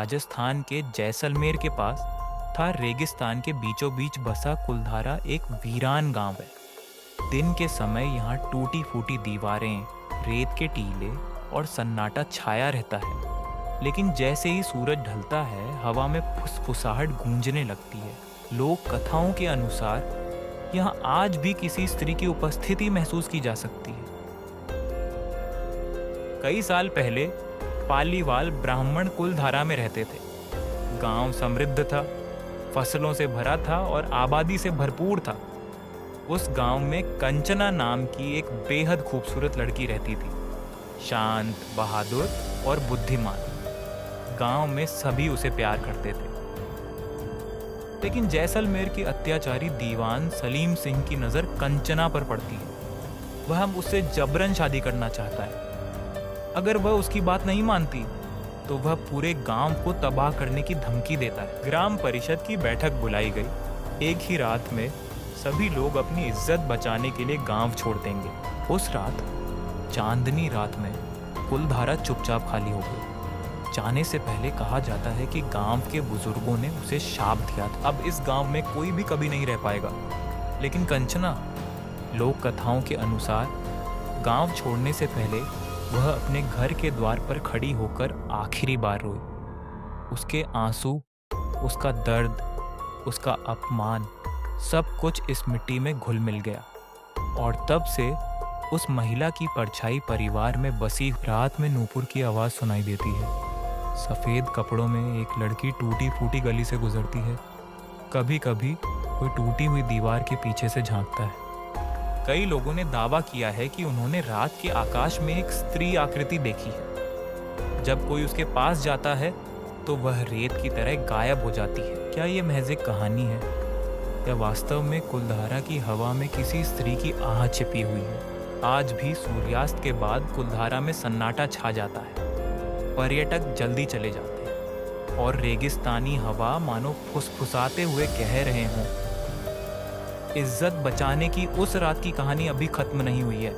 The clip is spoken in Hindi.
राजस्थान के जैसलमेर के पास था रेगिस्तान के बीचों बीच बसा कुलधारा एक वीरान गांव है। दिन के समय यहाँ टूटी फूटी दीवारें, रेत के टीले और सन्नाटा छाया रहता है। लेकिन जैसे ही सूरज ढलता है, हवा में फुसफुसाहट गूंजने लगती है। लोक कथाओं के अनुसार यहाँ आज भी किसी स्त्री की उपस्थिति महसूस की जा सकती है। कई साल पहले पालीवाल ब्राह्मण कुलधारा में रहते थे। गांव समृद्ध था, फसलों से भरा था और आबादी से भरपूर था। उस गांव में कंचना नाम की एक बेहद खूबसूरत लड़की रहती थी, शांत, बहादुर और बुद्धिमान। गांव में सभी उसे प्यार करते थे। लेकिन जैसलमेर के अत्याचारी दीवान सलीम सिंह की नज़र कंचना पर पड़ती है। वह उससे जबरन शादी करना चाहता है। अगर वह उसकी बात नहीं मानती तो वह पूरे गांव को तबाह करने की धमकी देता है। ग्राम परिषद की बैठक बुलाई गई। एक ही रात में सभी लोग अपनी इज्जत बचाने के लिए गांव छोड़ देंगे। उस रात, चांदनी रात में, कुलधारा चुपचाप खाली हो गई। जाने से पहले कहा जाता है कि गांव के बुजुर्गों ने उसे शाप दिया था, अब इस गांव में कोई भी कभी नहीं रह पाएगा। लेकिन कंचना, लोक कथाओं के अनुसार, गांव छोड़ने से पहले वह अपने घर के द्वार पर खड़ी होकर आखिरी बार रोई। उसके आंसू, उसका दर्द, उसका अपमान, सब कुछ इस मिट्टी में घुल मिल गया। और तब से उस महिला की परछाई परिवार में बसी। रात में नूपुर की आवाज़ सुनाई देती है। सफ़ेद कपड़ों में एक लड़की टूटी फूटी गली से गुजरती है। कभी कभी कोई टूटी हुई दीवार के पीछे से झांकता है। कई लोगों ने दावा किया है कि उन्होंने रात के आकाश में एक स्त्री आकृति देखी है। जब कोई उसके पास जाता है तो वह रेत की तरह गायब हो जाती है। क्या ये महज एक कहानी है या वास्तव में कुलधारा की हवा में किसी स्त्री की आह छिपी हुई है? आज भी सूर्यास्त के बाद कुलधारा में सन्नाटा छा जाता है। पर्यटक जल्दी चले जाते हैं और रेगिस्तानी हवा मानो फुसफुसाते हुए कह रहे हों, इज्जत बचाने की उस रात की कहानी अभी खत्म नहीं हुई है।